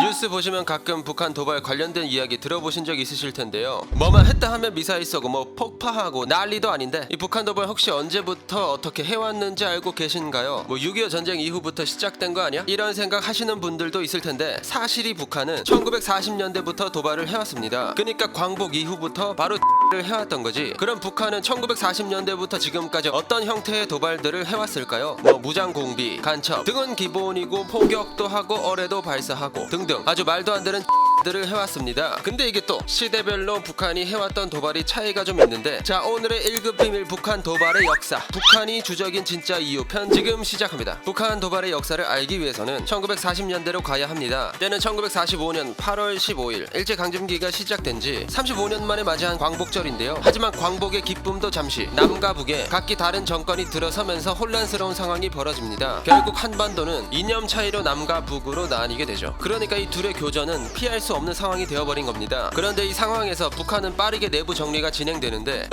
뉴스 보시면 가끔 북한 도발 관련된 이야기 들어보신 적 있으실 텐데요. 뭐만 했다 하면 미사일 쏘고 뭐 폭파하고 난리도 아닌데 이 북한 도발 혹시 언제부터 어떻게 해왔는지 알고 계신가요? 뭐 6.25 전쟁 이후부터 시작된 거 아니야? 이런 생각 하시는 분들도 있을 텐데 사실이 북한은 1940년대부터 도발을 해왔습니다. 그러니까 광복 이후부터 바로 를 해왔던 거지. 그럼 북한은 1940년대부터 지금까지 어떤 형태의 도발들을 해왔을까요? 뭐 무장 공비, 간첩 등은 기본이고 포격도 하고 어뢰도 발사하고 등등 아주 말도 안 되는 들을 해왔습니다. 근데 이게 또 시대별로 북한이 해왔던 도발이 차이가 좀 있는데, 자, 오늘의 1급 비밀 북한 도발의 역사, 북한이 주적인 진짜 이유 편 지금 시작합니다. 북한 도발의 역사를 알기 위해서는 1940년대로 가야 합니다. 때는 1945년 8월 15일 일제강점기가 시작된 지 35년 만에 맞이한 광복절인데요. 하지만 광복의 기쁨도 잠시 남과 북에 각기 다른 정권이 들어서면서 혼란스러운 상황이 벌어집니다. 결국 한반도는 이념 차이로 남과 북으로 나뉘게 되죠. 그러니까 이 둘의 교전은 피할 수 없는 상황이 되어버린 겁니다. 그런데 이 상황에서 북한은 빠르게 내부 정리가 진행되는데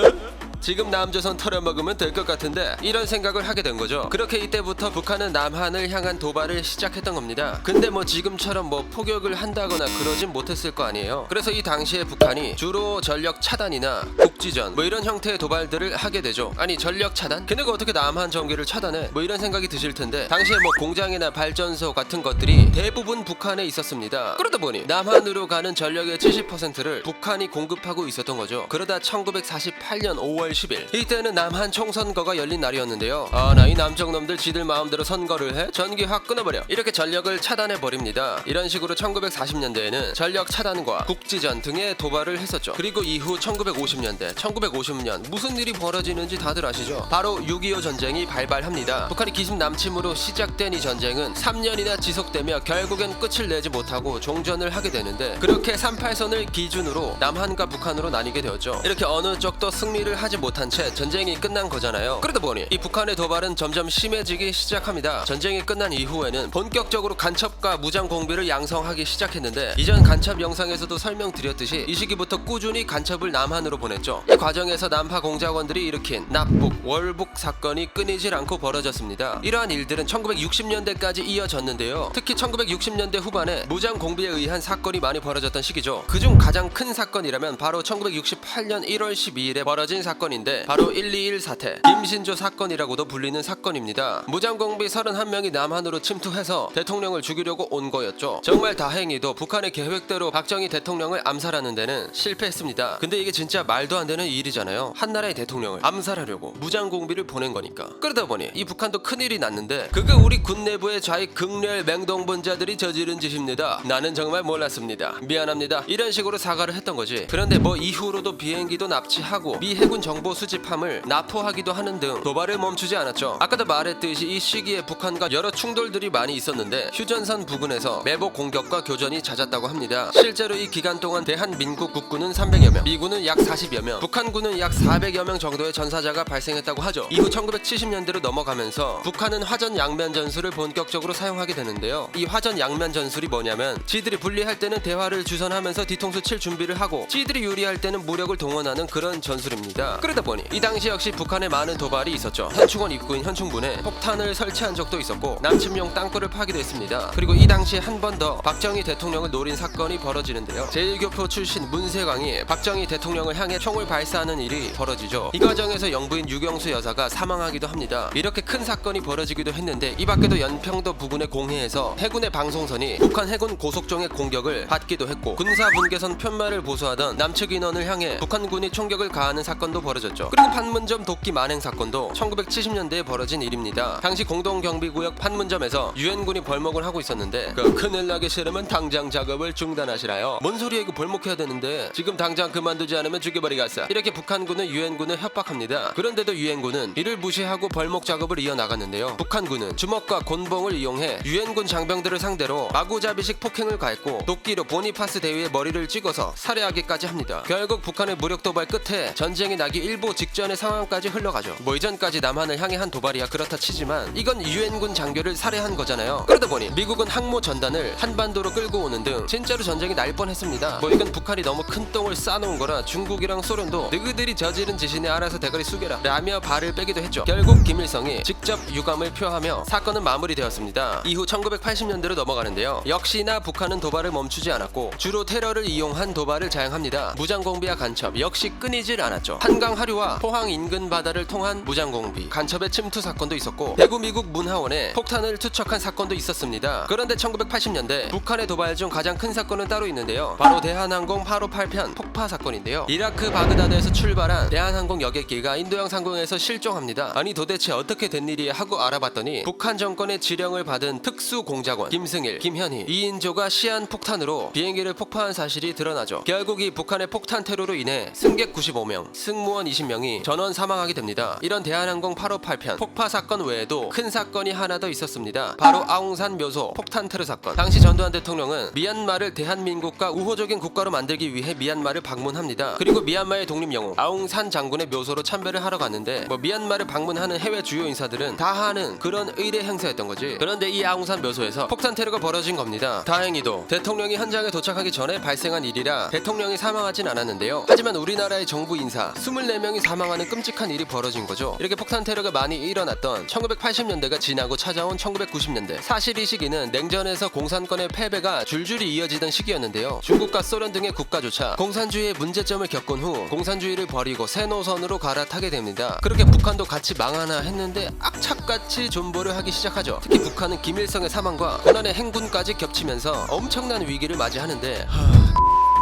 지금 남조선 털어먹으면 될 것 같은데 이런 생각을 하게 된 거죠. 그렇게 이때부터 북한은 남한을 향한 도발을 시작했던 겁니다. 근데 뭐 지금처럼 뭐 포격을 한다거나 그러진 못했을 거 아니에요. 그래서 이 당시에 북한이 주로 전력 차단이나 국지전 뭐 이런 형태의 도발들을 하게 되죠. 아니, 전력 차단? 걔네가 어떻게 남한 전기를 차단해? 뭐 이런 생각이 드실 텐데, 당시에 뭐 공장이나 발전소 같은 것들이 대부분 북한에 있었습니다. 그러다 보니 남한으로 가는 전력의 70%를 북한이 공급하고 있었던 거죠. 그러다 1948년 5월 10일 이때는 남한 총선거가 열린 날이었는데요. 나 이 남쪽 놈들 지들 마음대로 선거를 해? 전기 확 끊어버려. 이렇게 전력을 차단해 버립니다. 이런 식으로 1940년대에는 전력 차단과 국지전 등의 도발을 했었죠. 그리고 이후 1950년대 1950년 무슨 일이 벌어지는지 다들 아시죠? 바로 6.25 전쟁이 발발합니다. 북한이 기습 남침으로 시작된 이 전쟁은 3년이나 지속되며 결국엔 끝을 내지 못하고 종전을 하게 되는데, 그렇게 38선을 기준으로 남한과 북한으로 나뉘게 되었죠. 이렇게 어느 쪽도 승리를 하지 못한 채 전쟁이 끝난 거잖아요. 그러다 보니 이 북한의 도발은 점점 심해지기 시작합니다. 전쟁이 끝난 이후에는 본격적으로 간첩과 무장 공비를 양성하기 시작했는데, 이전 간첩 영상에서도 설명드렸듯이 이 시기부터 꾸준히 간첩을 남한으로 보냈죠. 이 과정에서 남파 공작원들이 일으킨 납북, 월북 사건이 끊이질 않고 벌어졌습니다. 이러한 일들은 1960년대까지 이어졌는데요. 특히 1960년대 후반에 무장 공비에 의한 사건이 많이 벌어졌던 시기죠. 그중 가장 큰 사건이라면 바로 1968년 1월 12일에 벌어진 사건인데, 바로 121 사태, 김신조 사건이라고도 불리는 사건입니다. 무장공비 31명이 남한으로 침투해서 대통령을 죽이려고 온 거였죠. 정말 다행히도 북한의 계획대로 박정희 대통령을 암살하는 데는 실패했습니다. 근데 이게 진짜 말도 안 되는 일이잖아요. 한 나라의 대통령을 암살하려고 무장공비를 보낸 거니까. 그러다 보니 이 북한도 큰일이 났는데, 그거 우리 군 내부의 좌익 극렬 맹동분자들이 저지른 짓입니다. 나는 정말 몰랐습니다. 미안합니다. 이런 식으로 사과를 했던 거지. 그런데 뭐 이후로도 비행기도 납치하고 미 해군 정보 수집함을 납포하기도 하는 등 도발을 멈추지 않았죠. 아까도 말했듯이 이 시기에 북한과 여러 충돌들이 많이 있었는데, 휴전선 부근에서 매복 공격과 교전이 잦았다고 합니다. 실제로 이 기간 동안 대한민국 국군은 300여 명, 미군은 약 40여 명, 북한군은 약 400여 명 정도의 전사자가 발생했다고 하죠. 이후 1970년대로 넘어가면서 북한은 화전 양면 전술을 본격적으로 사용하게 되는데요. 이 화전 양면 전술이 뭐냐면, 지들이 불리할 때는 대화를 주선하면서 뒤통수 칠 준비를 하고, 지들이 유리할 때는 무력을 동원하는 그런 전술입니다. 그러다 보니 이 당시 역시 북한에 많은 도발이 있었죠. 현충원 입구인 현충문에 폭탄을 설치한 적도 있었고, 남침용 땅굴을 파기도 했습니다. 그리고 이 당시에 한 번 더 박정희 대통령을 노린 사건이 벌어지는데요. 제1교포 출신 문세광이 박정희 대통령을 향해 총을 발사하는 일이 벌어지죠. 이 과정에서 영부인 유경수 여사가 사망하기도 합니다. 이렇게 큰 사건이 벌어지기도 했는데, 이 밖에도 연평도 부근의 공해에서 해군의 방송선이 북한 해군 고속종의 공격을 받기도 했고, 군사 분계선 편말을 보수하던 남측 인원을 향해 북한군이 총격을 가하는 사건도 벌어졌죠. 그리고 판문점 도끼 만행 사건도 1970년대에 벌어진 일입니다. 당시 공동경비구역 판문점에서 유엔군이 벌목을 하고 있었는데, 큰일 나기 싫으면 당장 작업을 중단하시라요. 뭔 소리야, 이거 벌목해야 되는데 지금 당장 그만두지 않으면 죽여버리겠어. 이렇게 북한군은 유엔군을 협박합니다. 그런데도 유엔군은 이를 무시하고 벌목 작업을 이어나갔는데요. 북한군은 주먹과 곤봉을 이용해 유엔군 장병들을 상대로 마구잡이식 폭행을 가했고, 도끼로 보니파스 대위의 머리를 찍어서 살해하기까지 합니다. 결국 북한의 무력 도발 끝에 전쟁이 나기 일보 직전의 상황까지 흘러가죠. 뭐 이전까지 남한을 향해 한 도발이야 그렇다 치지만, 이건 유엔군 장교를 살해한 거잖아요. 그러다 보니 미국은 항모 전단을 한반도로 끌고 오는 등 진짜로 전쟁이 날 뻔했습니다. 뭐 이건 북한이 너무 큰 똥을 싸놓은 거라 중국이랑 소련 소련도 너희들이 저지른 짓이네 알아서 대가리 숙여라 라며 발을 빼기도 했죠. 결국 김일성이 직접 유감을 표하며 사건은 마무리되었습니다. 이후 1980년대로 넘어가는데요. 역시나 북한은 도발을 멈추지 않았고 주로 테러를 이용한 도발을 자행합니다. 무장공비와 간첩 역시 끊이질 않았죠. 한강 하류와 포항 인근 바다를 통한 무장공비, 간첩의 침투 사건도 있었고 대구 미국 문하원에 폭탄을 투척한 사건도 있었습니다. 그런데 1980년대 북한의 도발 중 가장 큰 사건은 따로 있는데요. 바로 대한항공 858편 폭파 사건인데요. 이라크 바그다드에서 출발한 대한항공 여객기가 인도양 상공에서 실종합니다. 아니 도대체 어떻게 된 일이야 하고 알아봤더니 북한 정권의 지령을 받은 특수공작원 김승일, 김현희, 이인조가 시한 폭탄으로 비행기를 폭파한 사실이 드러나죠. 결국 이 북한의 폭탄 테러로 인해 승객 95명, 승무원 20명이 전원 사망하게 됩니다. 이런 대한항공 858편 폭파 사건 외에도 큰 사건이 하나 더 있었습니다. 바로 아웅산 묘소 폭탄 테러 사건. 당시 전두환 대통령은 미얀마를 대한민국과 우호적인 국가로 만들기 위해 미얀마를 방문합니다. 그리고 미얀마의 독립영웅 아웅산 장군의 묘소로 참배를 하러 갔는데 미얀마를 방문하는 해외 주요 인사들은 다 하는 그런 의례 행사였던 거지. 그런데 이 아웅산 묘소에서 폭탄 테러가 벌어진 겁니다. 다행히도 대통령이 현장에 도착하기 전에 발생한 일이라 대통령이 사망하진 않았는데요. 하지만 우리나라의 정부 인사 24명이 사망하는 끔찍한 일이 벌어진 거죠. 이렇게 폭탄 테러가 많이 일어났던 1980년대가 지나고 찾아온 1990년대. 사실 이 시기는 냉전에서 공산권의 패배가 줄줄이 이어지던 시기였는데요. 중국과 소련 등의 국가조차 공산주의의 문제점을 겪은 후 공산주의를 버리고 새 노선으로 갈아타게 됩니다. 그렇게 북한도 같이 망하나 했는데 악착같이 존버를 하기 시작하죠. 특히 북한은 김일성의 사망과 고난의 행군까지 겹치면서 엄청난 위기를 맞이하는데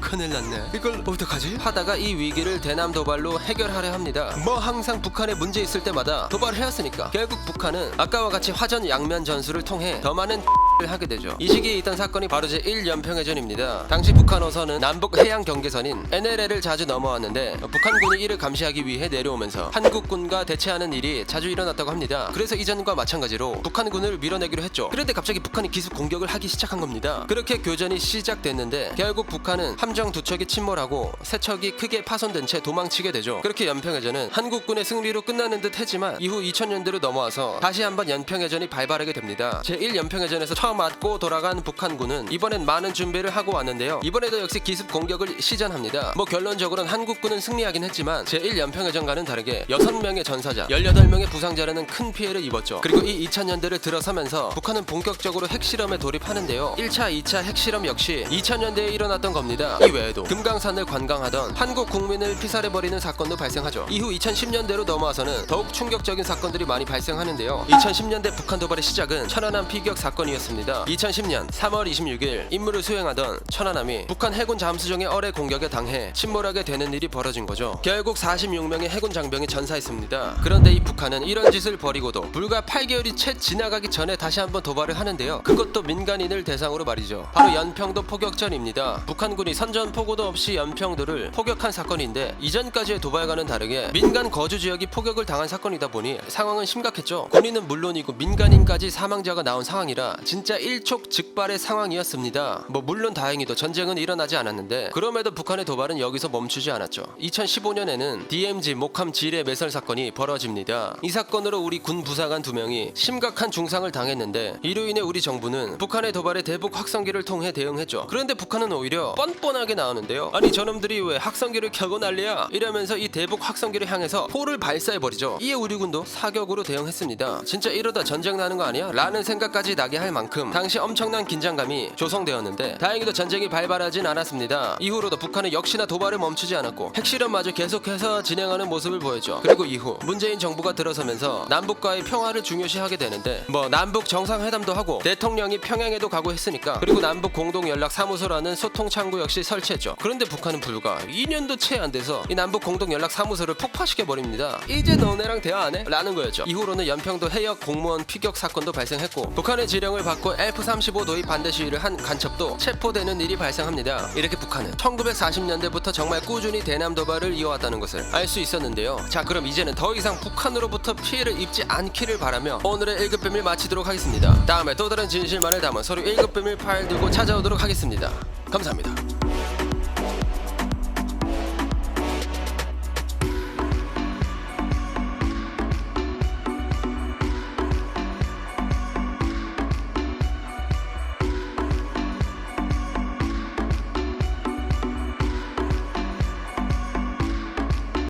큰일 났네. 이걸 어떡하지? 하다가 이 위기를 대남 도발로 해결하려 합니다. 항상 북한에 문제 있을 때마다 도발을 해왔으니까. 결국 북한은 아까와 같이 화전 양면 전술을 통해 더 많은 을 하게 되죠. 이 시기에 있던 사건이 바로 제1연평해전입니다. 당시 북한 어선은 남북 해양 경계선인 NLL을 자주 넘어왔는데 북한군이 이를 감시하기 위해 내려오면서 한국군과 대치하는 일이 자주 일어났다고 합니다. 그래서 이전과 마찬가지로 북한군을 밀어내기로 했죠. 그런데 갑자기 북한이 기습 공격을 하기 시작한 겁니다. 그렇게 교전이 시작됐는데 결국 북한은 함정 2척이 침몰하고 3척이 크게 파손된 채 도망치게 되죠. 그렇게 연평해전은 한국군의 승리로 끝나는 듯 했지만 이후 2000년대로 넘어와서 다시 한번 연평해전이 발발하게 됩니다. 제1연평해전에서 처음 맞고 돌아간 북한군은 이번엔 많은 준비를 하고 왔는데요. 이번에도 역시 기습 공격을 시전합니다. 결론적으로는 한국군은 승리하긴 했지만 제1연평해전과는 다르게 6명의 전사자, 18명의 부상자라는 큰 피해를 입었죠. 그리고 이 2000년대를 들어서면서 북한은 본격적으로 핵실험에 돌입하는데요. 1차, 2차 핵실험 역시 2000년대에 일어났던 겁니다. 이 외에도 금강산을 관광하던 한국 국민을 피살해버리는 사건도 발생하죠. 이후 2010년대로 넘어와서는 더욱 충격적인 사건들이 많이 발생하는데요. 2010년대 북한 도발의 시작은 천안함 피격 사건이었습니다. 2010년 3월 26일 임무를 수행하던 천안함이 북한 해군 잠수정의 어뢰 공격에 당해 침몰하게 되는 일이 벌어진 거죠. 결국 46명의 해군 장병이 전사했습니다. 그런데 이 북한은 이런 짓을 벌이고도 불과 8개월이 채 지나가기 전에 다시 한번 도발을 하는데요. 그것도 민간인을 대상으로 말이죠. 바로 연평도 포격전입니다. 북한군이 선전포고도 없이 연평도를 포격한 사건인데 이전까지의 도발과는 다르게 민간 거주 지역이 포격을 당한 사건이다 보니 상황은 심각했죠. 군인은 물론이고 민간인까지 사망자가 나온 상황이라 진짜 일촉즉발의 상황이었습니다. 물론 다행히도 전쟁은 일어나지 않았는데 그럼에도 북한의 도발은 여기서 멈추지 않았죠. 2015년에는 DMZ 목함 지뢰 매설 사건이 벌어집니다. 이 사건으로 우리 군 부사관 2명이 심각한 중상을 당했는데 이로 인해 우리 정부는 북한의 도발에 대북 확성기를 통해 대응했죠. 그런데 북한은 오히려 뻔뻔하게 나오는데요. 아니 저놈들이 왜 확성기를 켜고 난리야? 이러면서 이 대북 확성기를 향해서 포를 발사해버리죠. 이에 우리 군도 사격으로 대응했습니다. 진짜 이러다 전쟁 나는 거 아니야? 라는 생각까지 나게 할 만큼 당시 엄청난 긴장감이 조성되었는데 다행히도 전쟁이 발발하진 않았습니다. 이후로도 북한은 역시나 도발을 멈추지 않았고 핵실험마저 계속해서 진행하는 모습을 보였죠. 그리고 이후 문재인 정부가 들어서면서 남북과의 평화를 중요시하게 되는데 남북 정상회담도 하고 대통령이 평양에도 가고 했으니까 그리고 남북 공동연락사무소라는 소통 창구 역시 설치했죠. 그런데 북한은 불과 2년도 채 안 돼서 이 남북 공동연락사무소를 폭파시켜버립니다. 이제 너네랑 대화 안 해? 라는 거였죠. 이후로는 연평도 해역 공무원 피격 사건도 발생했고 북한의 지령을 받고 F-35 도입 반대 시위를 한 간첩도 체포되는 일이 발생합니다. 이렇게 북한은 1940년대부터 정말 꾸준히 대남 도발을 이어왔다는 것을 알 수 있었는데요. 자 그럼 이제는 더 이상 북한으로부터 피해를 입지 않기를 바라며 오늘의 1급 비밀 마치도록 하겠습니다. 다음에 또 다른 진실만을 담은 서류 1급 비밀 파일 들고 찾아오도록 하겠습니다. 감사합니다.